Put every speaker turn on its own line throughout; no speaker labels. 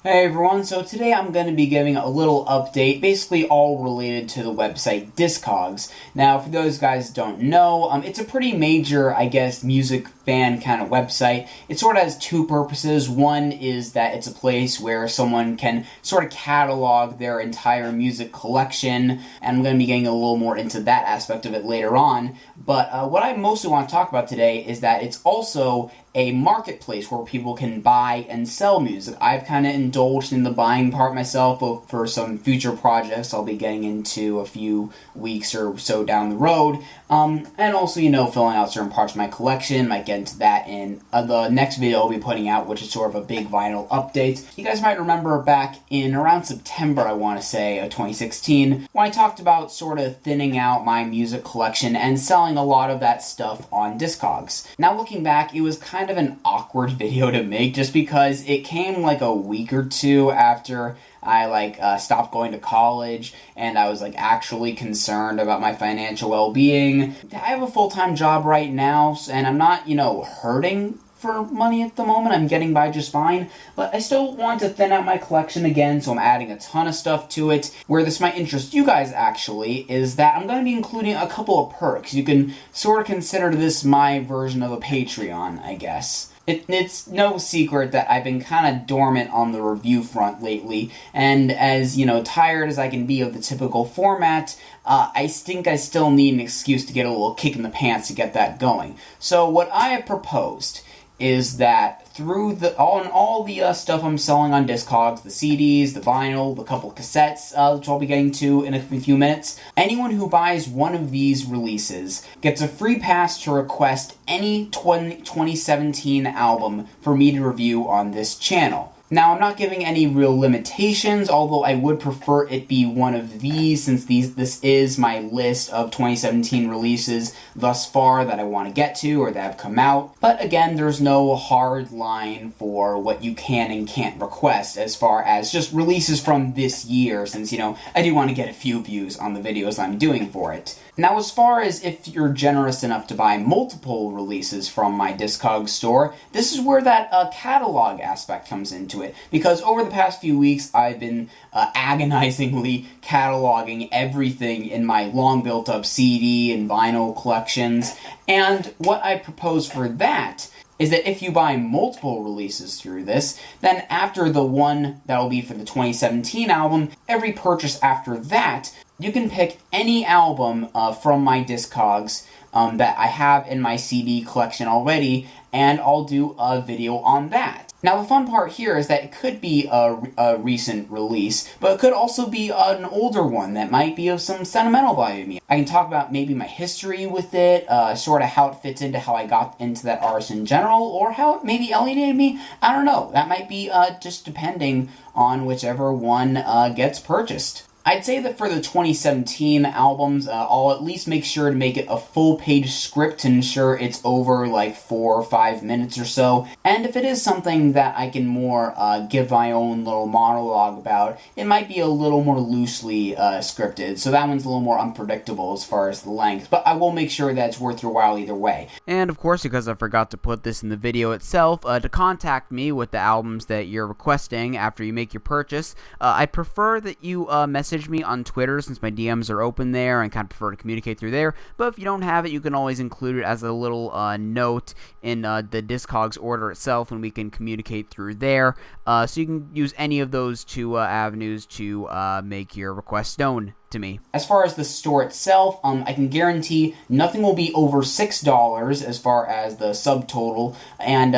Hey everyone, so today I'm going to be giving a little update, basically all related to the website Discogs. Now, for those guys who don't know, it's a pretty major, I guess, music fan kind of website. It sort of has two purposes. One is that it's a place where someone can sort of catalog their entire music collection, and I'm going to be getting a little more into that aspect of it later on. But what I mostly want to talk about today is that it's also a marketplace where people can buy and sell music. I've kind of indulged in the buying part myself for some future projects I'll be getting into a few weeks or so down the road. And also, filling out certain parts of my collection. Might get into that in the next video I'll be putting out, which is sort of a big vinyl update. You guys might remember back in around September, I want to say, of 2016, when I talked about sort of thinning out my music collection and selling a lot of that stuff on Discogs. Now, looking back, it was kind of an awkward video to make just because it came like a week or two after I stopped going to college and I was actually concerned about my financial well-being. I have a full-time job right now and I'm not, hurting for money at the moment. I'm getting by just fine, but I still want to thin out my collection again, so I'm adding a ton of stuff to it. Where this might interest you guys, actually, is that I'm going to be including a couple of perks. You can sort of consider this my version of a Patreon, I guess. It's no secret that I've been kind of dormant on the review front lately, and as, tired as I can be of the typical format, I think I still need an excuse to get a little kick in the pants to get that going. So what I have proposed is that through all the stuff I'm selling on Discogs, the CDs, the vinyl, the couple cassettes, which I'll be getting to in a few minutes, anyone who buys one of these releases gets a free pass to request any 2017 album for me to review on this channel. Now, I'm not giving any real limitations, although I would prefer it be one of these, since this is my list of 2017 releases thus far that I want to get to, or that have come out. But again, there's no hard line for what you can and can't request as far as just releases from this year, since, I do want to get a few views on the videos I'm doing for it. Now, as far as if you're generous enough to buy multiple releases from my Discogs store, this is where that catalog aspect comes into it. Because over the past few weeks, I've been agonizingly cataloging everything in my long built-up CD and vinyl collections. And what I propose for that is that if you buy multiple releases through this, then after the one that will be for the 2017 album, every purchase after that, you can pick any album from my Discogs that I have in my CD collection already, and I'll do a video on that. Now, the fun part here is that it could be a recent release, but it could also be an older one that might be of some sentimental value to me. I can talk about maybe my history with it, sort of how it fits into how I got into that artist in general, or how it maybe alienated me. I don't know. That might be just depending on whichever one gets purchased. I'd say that for the 2017 albums, I'll at least make sure to make it a full-page script to ensure it's over 4 or 5 minutes or so. And if it is something that I can more give my own little monologue about, it might be a little more loosely scripted. So that one's a little more unpredictable as far as the length. But I will make sure that it's worth your while either way. And of course, because I forgot to put this in the video itself, to contact me with the albums that you're requesting after you make your purchase, I prefer that you message me on Twitter, since my DMs are open there and kind of prefer to communicate through there. But if you don't have it, you can always include it as a little note in the Discogs order itself, and we can communicate through there. So you can use any of those two avenues to make your request known to me. As far as the store itself, I can guarantee nothing will be over $6 as far as the subtotal, and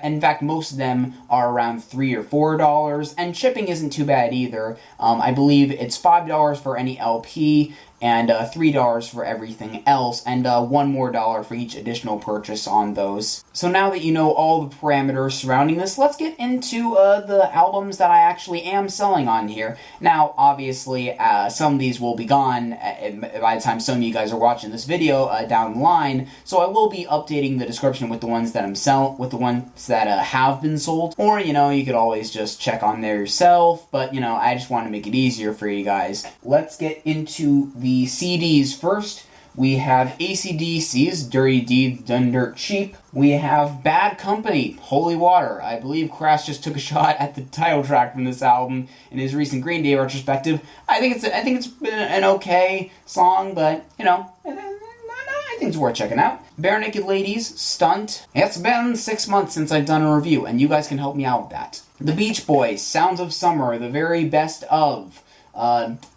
in fact, most of them are around $3 or $4, and shipping isn't too bad either. I believe it's $5 for any LP, and $3 for everything else, and $1 more for each additional purchase on those. So now that you know all the parameters surrounding this, let's get into the albums that I actually am selling on here. Now, obviously, some of these will be gone by the time some of you guys are watching this video down the line, so I will be updating the description with the ones that I'm selling, with the ones that have been sold, or, you could always just check on there yourself, but, I just want to make it easier for you guys. Let's get into the CDs first. We have AC/DC's Dirty Deeds Done Dirt Cheap. We have Bad Company, Holy Water. I believe Crash just took a shot at the title track from this album in his recent Green Day retrospective. I think it's been an okay song, but you know, I think it's worth checking out. Bare Naked Ladies, Stunt. It's been 6 months since I've done a review, and you guys can help me out with that. The Beach Boys, Sounds of Summer, the very best of.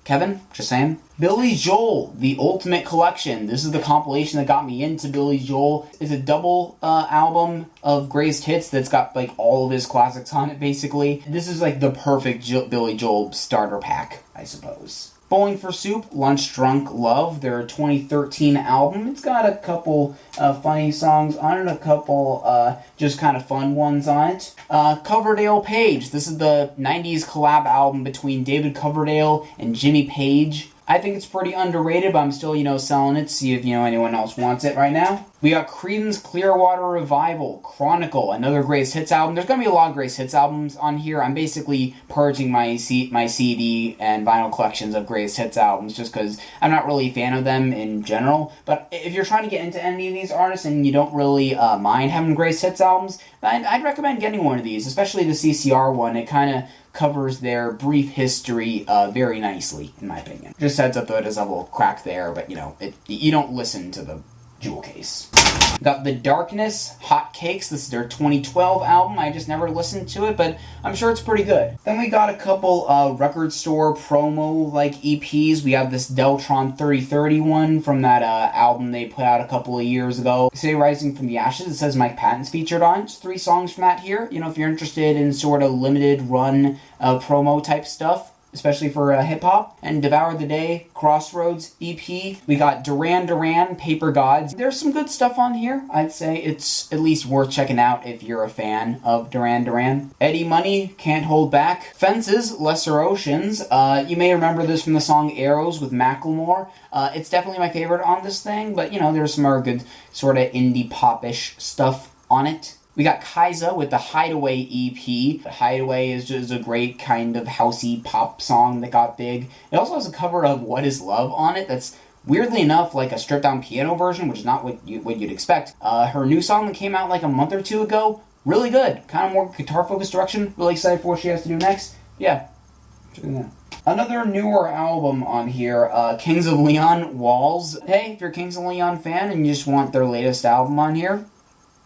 Kevin, just saying. Billy Joel, The Ultimate Collection. This is the compilation that got me into Billy Joel. It's a double album of greatest hits that's got like all of his classics on it, basically. This is like the perfect Billy Joel starter pack, I suppose. Bowling for Soup, Lunch Drunk Love, their 2013 album. It's got a couple funny songs on it, a couple just kind of fun ones on it. Coverdale Page, this is the 90s collab album between David Coverdale and Jimmy Page. I think it's pretty underrated, but I'm still, selling it to see if, anyone else wants it right now. We got Creedence Clearwater Revival, Chronicle, another greatest hits album. There's going to be a lot of greatest hits albums on here. I'm basically purging my CD and vinyl collections of greatest hits albums just because I'm not really a fan of them in general. But if you're trying to get into any of these artists and you don't really mind having greatest hits albums, I'd recommend getting one of these, especially the CCR one. It kind of covers their brief history very nicely, in my opinion. Just heads up though, it does have a little crack there, but you don't listen to the jewel case. Got The Darkness, Hot Cakes. This is their 2012 album. I just never listened to it, but I'm sure it's pretty good. Then we got a couple record store promo-like EPs. We have this Deltron 3030 one from that album they put out a couple of years ago. City Rising from the Ashes. It says Mike Patton's featured on. It's 3 songs from that here. If you're interested in sort of limited run promo type stuff, especially for hip-hop. And Devour the Day, Crossroads EP. We got Duran Duran, Paper Gods. There's some good stuff on here. I'd say it's at least worth checking out if you're a fan of Duran Duran. Eddie Money, Can't Hold Back. Fences, Lesser Oceans. You may remember this from the song Arrows with Macklemore. It's definitely my favorite on this thing, but there's some more good sort of indie pop-ish stuff on it. We got Kaiza with the Hideaway EP. Hideaway is just a great kind of housey pop song that got big. It also has a cover of What Is Love on it that's weirdly enough like a stripped down piano version, which is not what you'd expect. Her new song that came out like a month or two ago, really good. Kind of more guitar focused direction. Really excited for what she has to do next. Yeah, check it out. Another newer album on here, Kings of Leon, Walls. Hey, if you're a Kings of Leon fan and you just want their latest album on here,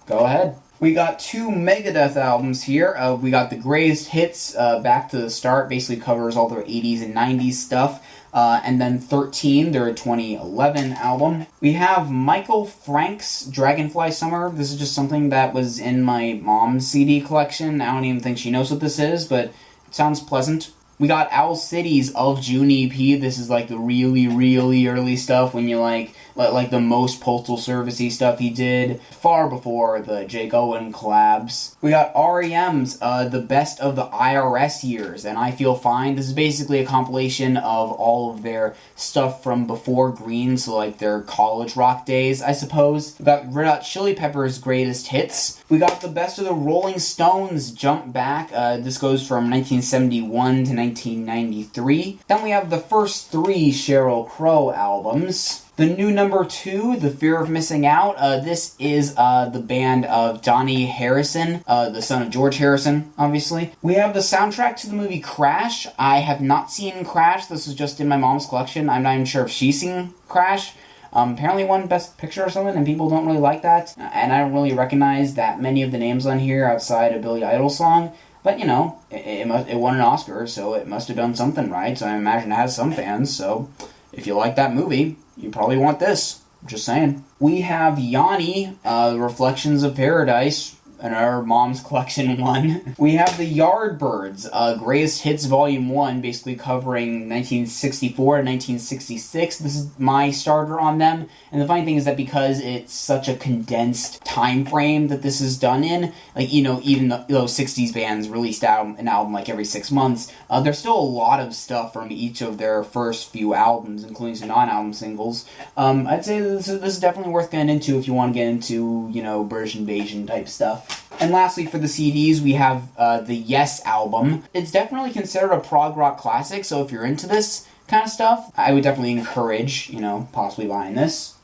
go ahead. We got 2 Megadeth albums here. We got the Greatest Hits, Back to the Start, basically covers all their 80s and 90s stuff. And then 13, their 2011 album. We have Michael Frank's Dragonfly Summer. This is just something that was in my mom's CD collection. I don't even think she knows what this is, but it sounds pleasant. We got Owl City's Of June EP. This is like the really, really early stuff when you like the most Postal Service-y stuff he did, far before the Jake Owen collabs. We got REM's The Best of the IRS Years, and I Feel Fine. This is basically a compilation of all of their stuff from before Green, so like their college rock days, I suppose. We got Red Hot Chili Peppers' Greatest Hits. We got The Best of the Rolling Stones, Jump Back. This goes from 1971 to 1993. Then we have the first 3 Sheryl Crow albums. The new number 2, The Fear of Missing Out. This is the band of Johnny Harrison, the son of George Harrison, obviously. We have the soundtrack to the movie Crash. I have not seen Crash. This is just in my mom's collection. I'm not even sure if she's seen Crash. Apparently won Best Picture or something, and people don't really like that. And I don't really recognize that many of the names on here outside a Billy Idol song. But, it won an Oscar, so it must have done something right. So I imagine it has some fans, so if you like that movie, you probably want this. Just saying. We have Yanni, Reflections of Paradise, in our mom's collection one. We have the Yardbirds, Greatest Hits Volume 1, basically covering 1964 to 1966. This is my starter on them. And the funny thing is that because it's such a condensed time frame that this is done in, even those 60s bands released an album like every 6 months, there's still a lot of stuff from each of their first few albums, including some non-album singles. I'd say this is definitely worth getting into if you want to get into, British Invasion type stuff. And lastly, for the CDs, we have the Yes album. It's definitely considered a prog rock classic, so if you're into this kind of stuff, I would definitely encourage, possibly buying this.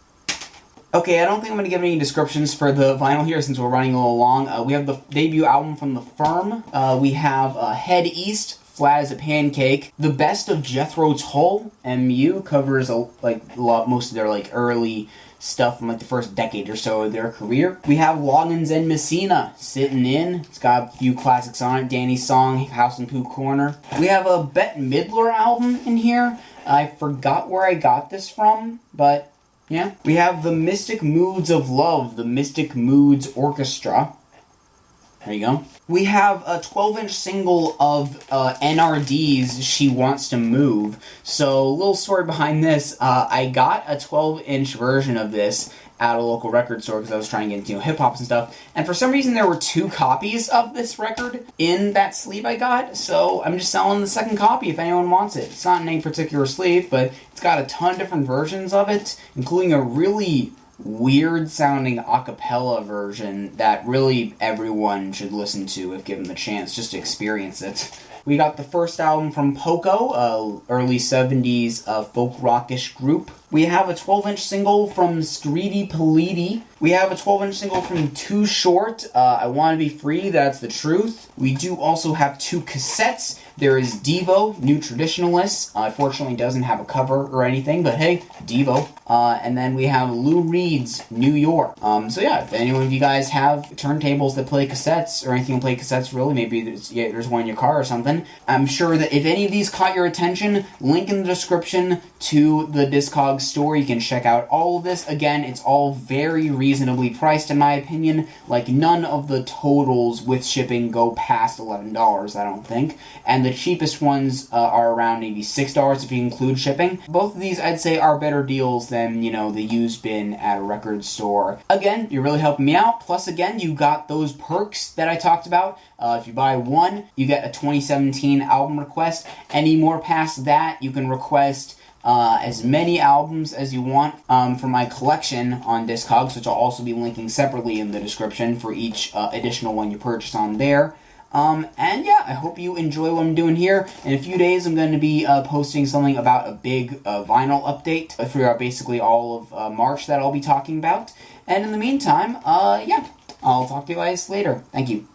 Okay, I don't think I'm going to give any descriptions for the vinyl here since we're running a little long. We have the debut album from The Firm. We have Head East, Flat as a Pancake. The Best of Jethro Tull, MU, covers most of their early stuff from the first decade or so of their career. We have Loggins and Messina, Sittin' In. It's got a few classics on it. Danny's Song, House and Pooh Corner. We have a Bette Midler album in here. I forgot where I got this from, but yeah. We have the Mystic Moods of Love, the Mystic Moods Orchestra. There you go. We have a 12-inch single of NRD's She Wants to Move. So, a little story behind this. I got a 12-inch version of this at a local record store because I was trying to get into hip-hop and stuff. And for some reason, there were 2 copies of this record in that sleeve I got. So, I'm just selling the second copy if anyone wants it. It's not in any particular sleeve, but it's got a ton of different versions of it, including a really weird-sounding a cappella version that really everyone should listen to if given the chance, just to experience it. We got the first album from Poco, early 70s folk rockish group. We have a 12-inch single from Streety Politi. We have a 12-inch single from Too Short, I Want to Be Free, That's the Truth. We do also have 2 cassettes. There is Devo, New Traditionalists. Fortunately, doesn't have a cover or anything, but hey, Devo. And then we have Lou Reed's New York. So yeah, if any of you guys have turntables that play cassettes, or anything that play cassettes really, maybe there's one in your car or something, I'm sure that if any of these caught your attention, link in the description to the Discogs store. You can check out all of this. Again, it's all very reasonably priced in my opinion. None of the totals with shipping go past $11, I don't think. And the cheapest ones are around maybe $6 if you include shipping. Both of these, I'd say, are better deals than, the used bin at a record store. Again, you're really helping me out. Plus, again, you got those perks that I talked about. If you buy one, you get a 2017 album request. Any more past that, you can request as many albums as you want from my collection on Discogs, which I'll also be linking separately in the description for each additional one you purchase on there. And yeah, I hope you enjoy what I'm doing here. In a few days, I'm going to be posting something about a big vinyl update for basically all of March that I'll be talking about. And in the meantime, yeah, I'll talk to you guys later. Thank you.